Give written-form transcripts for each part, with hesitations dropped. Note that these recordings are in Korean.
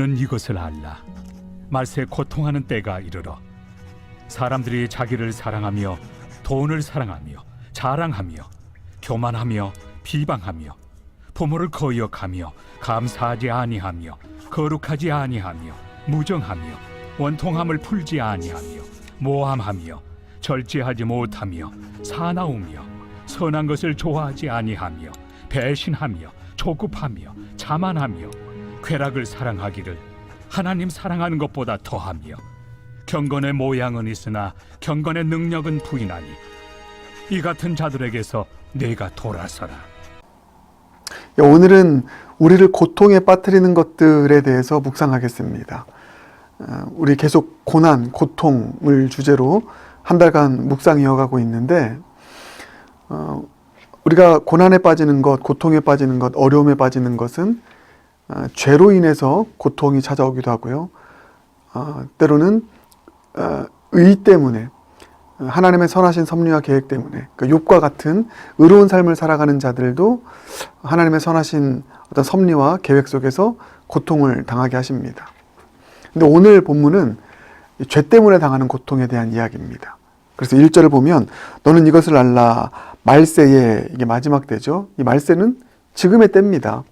너는 이것을 알라. 말세 고통하는 때가 이르러 사람들이 자기를 사랑하며 돈을 사랑하며 자랑하며 교만하며 비방하며 부모를 거역하며 감사하지 아니하며 거룩하지 아니하며 무정하며 원통함을 풀지 아니하며 모함하며 절제하지 못하며 사나우며 선한 것을 좋아하지 아니하며 배신하며 조급하며 자만하며 쾌락을 사랑하기를 하나님 사랑하는 것보다 더하며 경건의 모양은 있으나 경건의 능력은 부인하니 이 같은 자들에게서 내가 돌아서라. 오늘은 우리를 고통에 빠뜨리는 것들에 대해서 묵상하겠습니다. 우리 계속 고난, 고통을 주제로 한 달간 묵상 이어가고 있는데 우리가 고난에 빠지는 것, 고통에 빠지는 것, 어려움에 빠지는 것은 죄로 인해서 고통이 찾아오기도 하고요. 때로는 의 때문에, 하나님의 선하신 섭리와 계획 때문에, 욥과 같은 의로운 삶을 살아가는 자들도 하나님의 선하신 어떤 섭리와 계획 속에서 고통을 당하게 하십니다. 근데 오늘 본문은 죄 때문에 당하는 고통에 대한 이야기입니다. 그래서 1절을 보면 너는 이것을 알라. 말세에, 이게 마지막 때죠. 이 말세는 지금의 때입니다.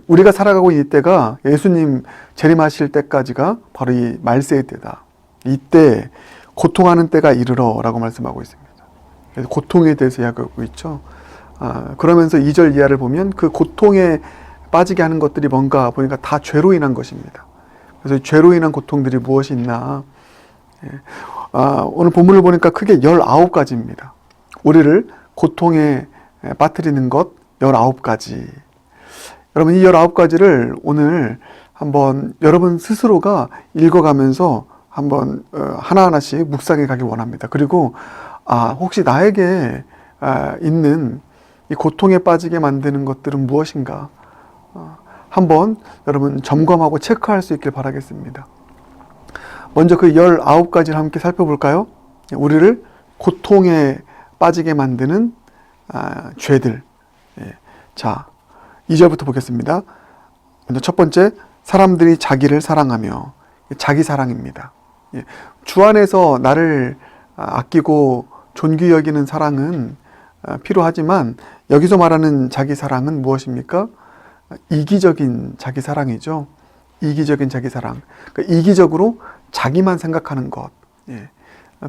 우리가 살아가고 있는 때가 예수님 재림하실 때까지가 바로 이 말세의 때다. 이때 고통하는 때가 이르러 라고 말씀하고 있습니다. 그래서 고통에 대해서 이야기하고 있죠. 그러면서 2절 이하를 보면 그 고통에 빠지게 하는 것들이 뭔가 보니까 다 죄로 인한 것입니다. 그래서 죄로 인한 고통들이 무엇이 있나. 오늘 본문을 보니까 크게 19가지입니다. 우리를 고통에 빠뜨리는 것 19가지. 여러분, 이 19가지를 오늘 한번 여러분 스스로가 읽어가면서 한번 하나하나씩 묵상해 가길 원합니다. 그리고 혹시 나에게 있는 이 고통에 빠지게 만드는 것들은 무엇인가 한번 여러분 점검하고 체크할 수 있길 바라겠습니다. 먼저 그 19가지를 함께 살펴볼까요? 우리를 고통에 빠지게 만드는 죄들. 자, 2절부터 보겠습니다. 먼저 첫 번째, 사람들이 자기를 사랑하며. 자기 사랑입니다. 주 안에서 나를 아끼고 존귀 여기는 사랑은 필요하지만 여기서 말하는 자기 사랑은 무엇입니까? 이기적인 자기 사랑이죠. 이기적인 자기 사랑. 그러니까 이기적으로 자기만 생각하는 것.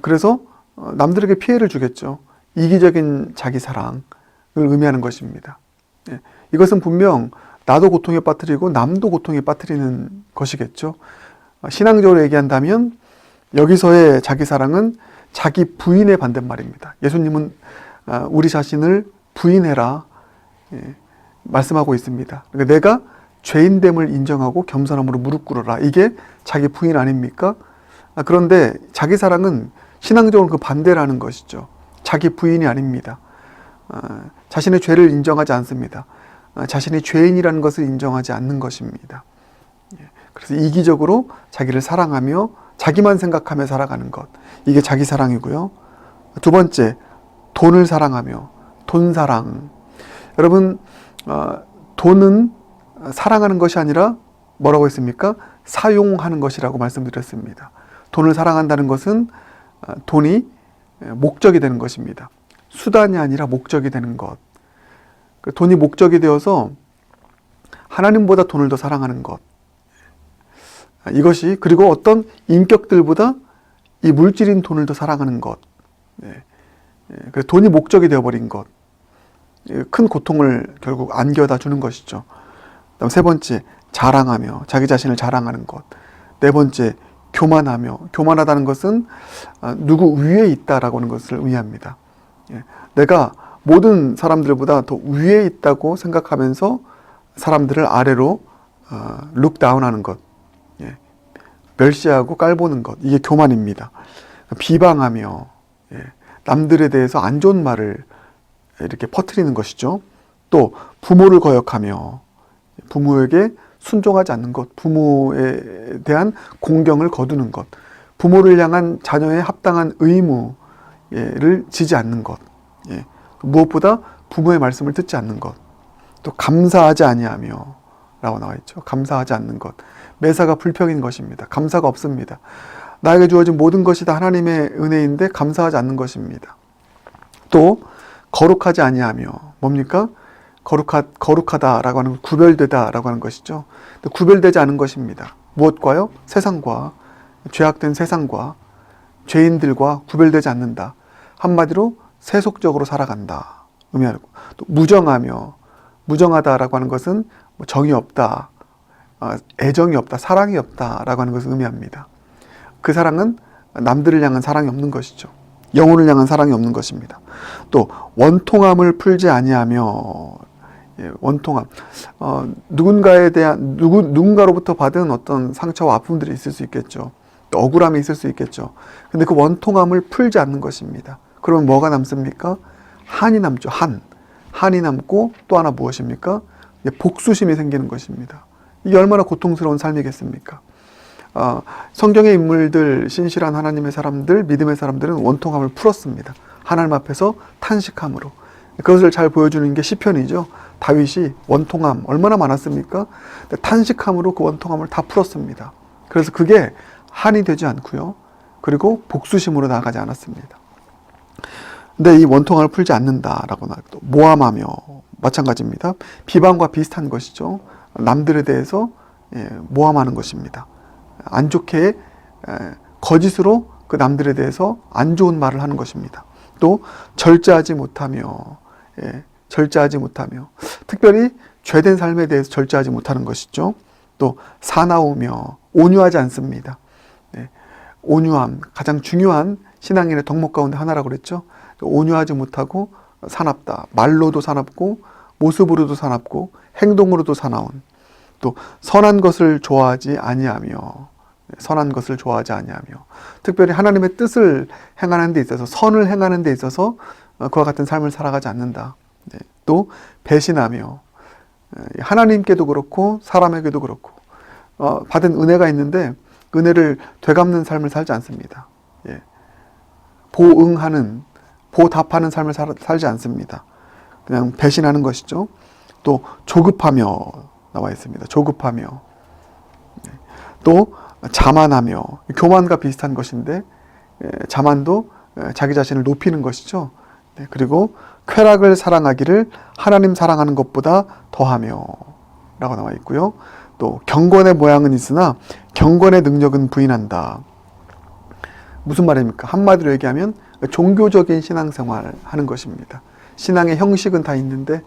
그래서 남들에게 피해를 주겠죠. 이기적인 자기 사랑을 의미하는 것입니다. 이것은 분명 나도 고통에 빠뜨리고 남도 고통에 빠뜨리는 것이겠죠. 신앙적으로 얘기한다면 여기서의 자기 사랑은 자기 부인의 반대말입니다. 예수님은 우리 자신을 부인해라 말씀하고 있습니다. 그러니까 내가 죄인됨을 인정하고 겸손함으로 무릎 꿇어라. 이게 자기 부인 아닙니까? 그런데 자기 사랑은 신앙적으로 그 반대라는 것이죠. 자기 부인이 아닙니다. 자신의 죄를 인정하지 않습니다. 자신이 죄인이라는 것을 인정하지 않는 것입니다. 그래서 이기적으로 자기를 사랑하며 자기만 생각하며 살아가는 것. 이게 자기 사랑이고요. 두 번째, 돈을 사랑하며. 돈 사랑. 여러분, 돈은 사랑하는 것이 아니라 뭐라고 했습니까? 사용하는 것이라고 말씀드렸습니다. 돈을 사랑한다는 것은 돈이 목적이 되는 것입니다. 수단이 아니라 목적이 되는 것. 돈이 목적이 되어서 하나님보다 돈을 더 사랑하는 것. 이것이, 그리고 어떤 인격들보다 이 물질인 돈을 더 사랑하는 것. 그래서 돈이 목적이 되어버린 것. 큰 고통을 결국 안겨다 주는 것이죠. 그다음 세 번째, 자랑하며. 자기 자신을 자랑하는 것. 네 번째, 교만하며. 교만하다는 것은 누구 위에 있다라고 하는 것을 의미합니다. 내가 모든 사람들보다 더 위에 있다고 생각하면서 사람들을 아래로 look down 하는 것. 멸시하고 깔보는 것. 이게 교만입니다. 비방하며 남들에 대해서 안 좋은 말을 이렇게 퍼뜨리는 것이죠. 또 부모를 거역하며 부모에게 순종하지 않는 것. 부모에 대한 공경을 거두는 것. 부모를 향한 자녀의 합당한 의무를 지지 않는 것. 무엇보다 부모의 말씀을 듣지 않는 것. 또 감사하지 아니하며 라고 나와 있죠. 감사하지 않는 것. 매사가 불평인 것입니다. 감사가 없습니다. 나에게 주어진 모든 것이 다 하나님의 은혜인데 감사하지 않는 것입니다. 또 거룩하지 아니하며 뭡니까? 거룩하다라고 하는 구별되다라고 하는 것이죠. 구별되지 않은 것입니다. 무엇과요? 세상과, 죄악된 세상과 죄인들과 구별되지 않는다. 한마디로 세속적으로 살아간다. 의미하고 또 무정하다라고 하는 것은 정이 없다, 애정이 없다, 사랑이 없다라고 하는 것을 의미합니다. 그 사랑은 남들을 향한 사랑이 없는 것이죠. 영혼을 향한 사랑이 없는 것입니다. 또 원통함을 풀지 아니하며, 원통함, 누군가로부터 받은 어떤 상처와 아픔들이 있을 수 있겠죠. 또 억울함이 있을 수 있겠죠. 근데 그 원통함을 풀지 않는 것입니다. 그러면 뭐가 남습니까? 한이 남죠. 한이 남고 또 하나 무엇입니까? 복수심이 생기는 것입니다. 이게 얼마나 고통스러운 삶이겠습니까? 성경의 인물들, 신실한 하나님의 사람들, 믿음의 사람들은 원통함을 풀었습니다. 하나님 앞에서 탄식함으로. 그것을 잘 보여주는 게 시편이죠. 다윗이 원통함 얼마나 많았습니까? 탄식함으로 그 원통함을 다 풀었습니다. 그래서 그게 한이 되지 않고요. 그리고 복수심으로 나아가지 않았습니다. 근데 이 원통함을 풀지 않는다라고 또 모함하며 마찬가지입니다. 비방과 비슷한 것이죠. 남들에 대해서 모함하는 것입니다. 안 좋게 거짓으로 그 남들에 대해서 안 좋은 말을 하는 것입니다. 또 절제하지 못하며, 특별히 죄된 삶에 대해서 절제하지 못하는 것이죠. 또 사나우며 온유하지 않습니다. 온유함, 가장 중요한 신앙인의 덕목 가운데 하나라고 그랬죠. 온유하지 못하고 사납다. 말로도 사납고 모습으로도 사납고 행동으로도 사나운. 또 선한 것을 좋아하지 아니하며, 특별히 하나님의 뜻을 행하는 데 있어서, 선을 행하는 데 있어서 그와 같은 삶을 살아가지 않는다. 또 배신하며, 하나님께도 그렇고 사람에게도 그렇고 받은 은혜가 있는데 은혜를 되갚는 삶을 살지 않습니다. 보답하는 삶을 살지 않습니다. 그냥 배신하는 것이죠. 또 조급하며 나와 있습니다. 조급하며. 또 자만하며, 교만과 비슷한 것인데 자만도 자기 자신을 높이는 것이죠. 그리고 쾌락을 사랑하기를 하나님 사랑하는 것보다 더하며 라고 나와 있고요. 또 경건의 모양은 있으나 경건의 능력은 부인한다. 무슨 말입니까? 한마디로 얘기하면 종교적인 신앙생활 하는 것입니다. 신앙의 형식은 다 있는데,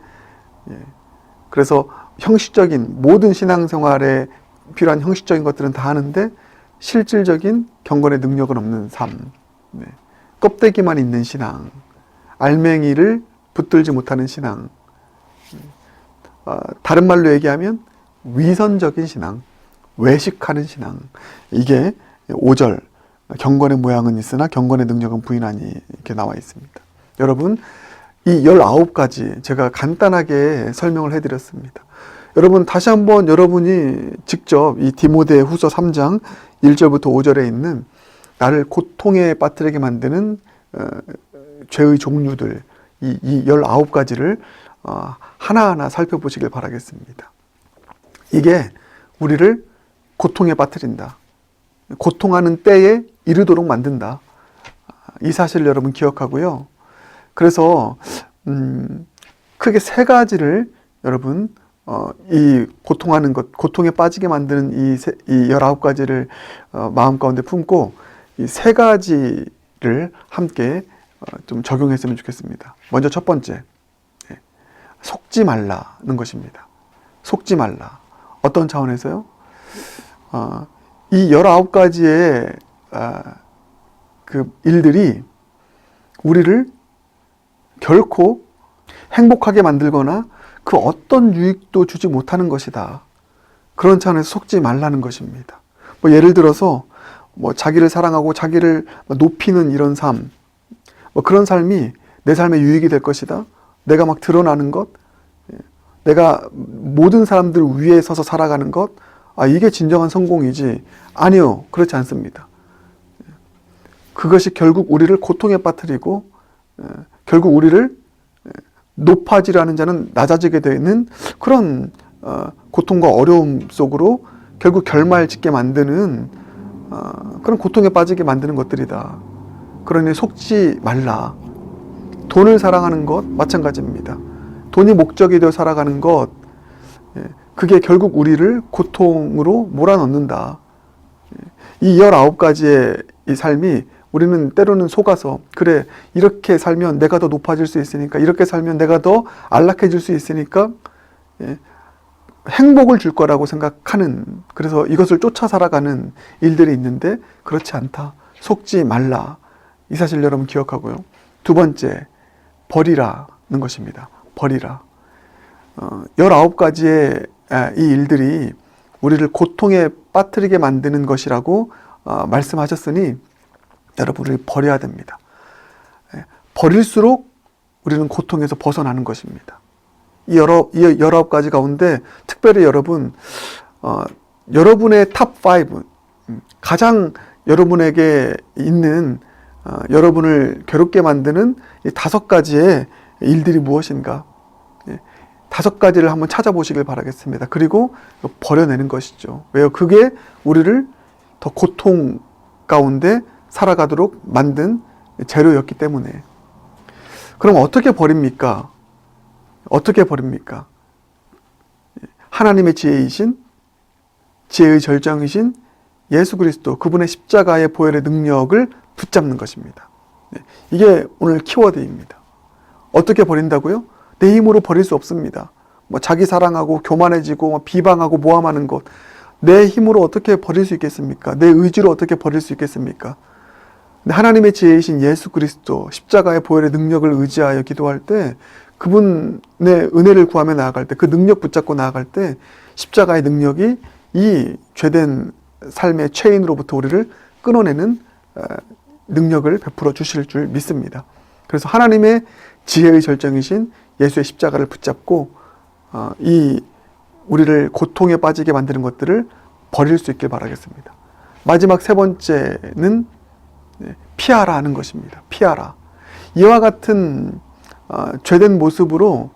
그래서 형식적인 모든 신앙생활에 필요한 형식적인 것들은 다 하는데 실질적인 경건의 능력은 없는 삶, 껍데기만 있는 신앙, 알맹이를 붙들지 못하는 신앙, 다른 말로 얘기하면 위선적인 신앙, 외식하는 신앙. 이게 5절 경건의 모양은 있으나 경건의 능력은 부인하니 이렇게 나와 있습니다. 여러분, 이 19가지 제가 간단하게 설명을 해드렸습니다. 여러분, 다시 한번 여러분이 직접 이 디모데 후서 3장 1절부터 5절에 있는 나를 고통에 빠뜨리게 만드는 죄의 종류들, 이 19가지를 하나하나 살펴보시길 바라겠습니다. 이게 우리를 고통에 빠뜨린다. 고통하는 때에 이르도록 만든다. 이 사실을 여러분 기억하고요. 그래서 크게 3가지를 여러분 이 고통하는 것, 고통에 빠지게 만드는 이 19가지를 마음 가운데 품고 이 3가지를 함께 좀 적용했으면 좋겠습니다. 먼저 첫 번째, 속지 말라는 것입니다. 속지 말라. 어떤 차원에서요? 이 19가지의 그 일들이 우리를 결코 행복하게 만들거나 그 어떤 유익도 주지 못하는 것이다. 그런 차원에서 속지 말라는 것입니다. 예를 들어서 자기를 사랑하고 자기를 높이는 이런 삶, 그런 삶이 내 삶의 유익이 될 것이다. 내가 막 드러나는 것, 내가 모든 사람들 위에 서서 살아가는 것, 이게 진정한 성공이지. 아니요, 그렇지 않습니다. 그것이 결국 우리를 고통에 빠뜨리고 결국 우리를 높아지라는 자는 낮아지게 되는 그런 고통과 어려움 속으로 결국 결말짓게 만드는 그런 고통에 빠지게 만드는 것들이다. 그러니 속지 말라. 돈을 사랑하는 것 마찬가지입니다. 돈이 목적이 되어 살아가는 것, 그게 결국 우리를 고통으로 몰아넣는다. 이 19가지의 이 삶이 우리는 때로는 속아서, 그래, 이렇게 살면 내가 더 높아질 수 있으니까, 이렇게 살면 내가 더 안락해질 수 있으니까 행복을 줄 거라고 생각하는, 그래서 이것을 쫓아 살아가는 일들이 있는데 그렇지 않다. 속지 말라. 이 사실 여러분 기억하고요. 두 번째, 버리라는 것입니다. 버리라. 19가지의 이 일들이 우리를 고통에 빠뜨리게 만드는 것이라고 말씀하셨으니 여러분을 버려야 됩니다. 버릴수록 우리는 고통에서 벗어나는 것입니다. 이 19가지 가운데 특별히 여러분, 여러분의 탑5, 가장 여러분에게 있는 여러분을 괴롭게 만드는 이 5가지의 일들이 무엇인가? 5가지를 한번 찾아보시길 바라겠습니다. 그리고 버려내는 것이죠. 왜요? 그게 우리를 더 고통 가운데 살아가도록 만든 재료였기 때문에. 그럼 어떻게 버립니까? 어떻게 버립니까? 하나님의 지혜이신, 지혜의 절정이신 예수 그리스도, 그분의 십자가의 보혈의 능력을 붙잡는 것입니다. 이게 오늘 키워드입니다. 어떻게 버린다고요? 내 힘으로 버릴 수 없습니다. 자기 사랑하고 교만해지고 비방하고 모함하는 것, 내 힘으로 어떻게 버릴 수 있겠습니까? 내 의지로 어떻게 버릴 수 있겠습니까? 하나님의 지혜이신 예수 그리스도 십자가의 보혈의 능력을 의지하여 기도할 때, 그분의 은혜를 구하며 나아갈 때, 그 능력 붙잡고 나아갈 때 십자가의 능력이 이 죄된 삶의 체인으로부터 우리를 끊어내는 능력을 베풀어 주실 줄 믿습니다. 그래서 하나님의 지혜의 절정이신 예수의 십자가를 붙잡고 이 우리를 고통에 빠지게 만드는 것들을 버릴 수 있길 바라겠습니다. 마지막 세 번째는 피하라 하는 것입니다. 피하라. 이와 같은 죄된 모습으로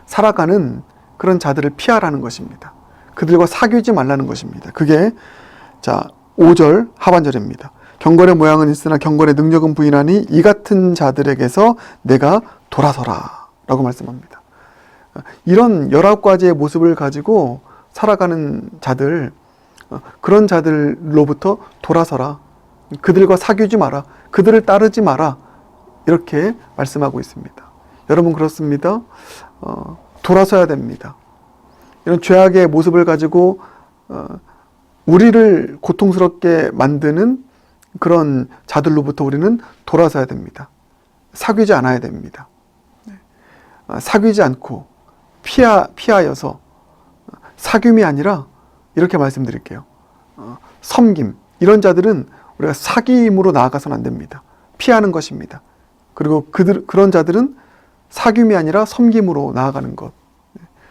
살아가는 그런 자들을 피하라는 것입니다. 그들과 사귀지 말라는 것입니다. 그게 5절 하반절입니다. 경건의 모양은 있으나 경건의 능력은 부인하니 이 같은 자들에게서 내가 돌아서라 라고 말씀합니다. 이런 19가지의 모습을 가지고 살아가는 자들, 그런 자들로부터 돌아서라. 그들과 사귀지 마라. 그들을 따르지 마라. 이렇게 말씀하고 있습니다. 여러분 그렇습니다. 돌아서야 됩니다. 이런 죄악의 모습을 가지고 우리를 고통스럽게 만드는 그런 자들로부터 우리는 돌아서야 됩니다. 사귀지 않아야 됩니다. 사귀지 않고 피하여서, 사귐이 아니라 이렇게 말씀드릴게요. 섬김. 이런 자들은 우리가 사귐으로 나아가서는 안 됩니다. 피하는 것입니다. 그리고 그런 자들은 사귐이 아니라 섬김으로 나아가는 것.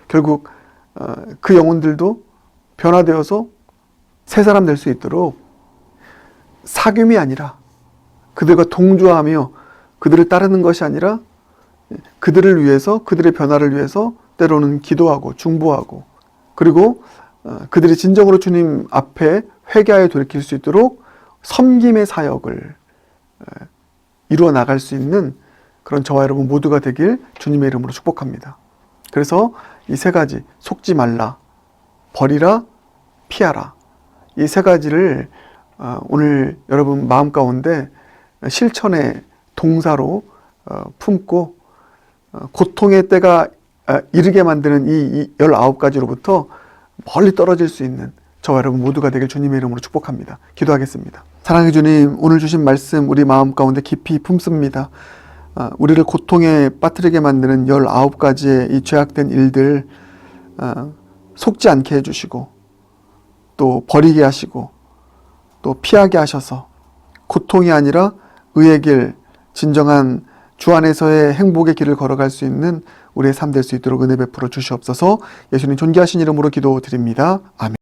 결국 그 영혼들도 변화되어서 새 사람 될 수 있도록 사귐이 아니라, 그들과 동조하며 그들을 따르는 것이 아니라 그들을 위해서, 그들의 변화를 위해서 때로는 기도하고 중보하고, 그리고 그들이 진정으로 주님 앞에 회개하여 돌이킬 수 있도록 섬김의 사역을 이루어 나갈 수 있는 그런 저와 여러분 모두가 되길 주님의 이름으로 축복합니다. 그래서 이 세 가지, 속지 말라, 버리라, 피하라, 이 세 가지를 오늘 여러분 마음 가운데 실천의 동사로 품고 고통의 때가 이르게 만드는 이 19가지로부터 멀리 떨어질 수 있는 저와 여러분 모두가 되길 주님의 이름으로 축복합니다. 기도하겠습니다. 사랑의 주님, 오늘 주신 말씀 우리 마음 가운데 깊이 품습니다. 우리를 고통에 빠뜨리게 만드는 19가지의 이 죄악된 일들 속지 않게 해주시고, 또 버리게 하시고, 또 피하게 하셔서 고통이 아니라 의의 길, 진정한 주 안에서의 행복의 길을 걸어갈 수 있는 우리의 삶 될 수 있도록 은혜 베풀어 주시옵소서. 예수님 존귀하신 이름으로 기도드립니다. 아멘.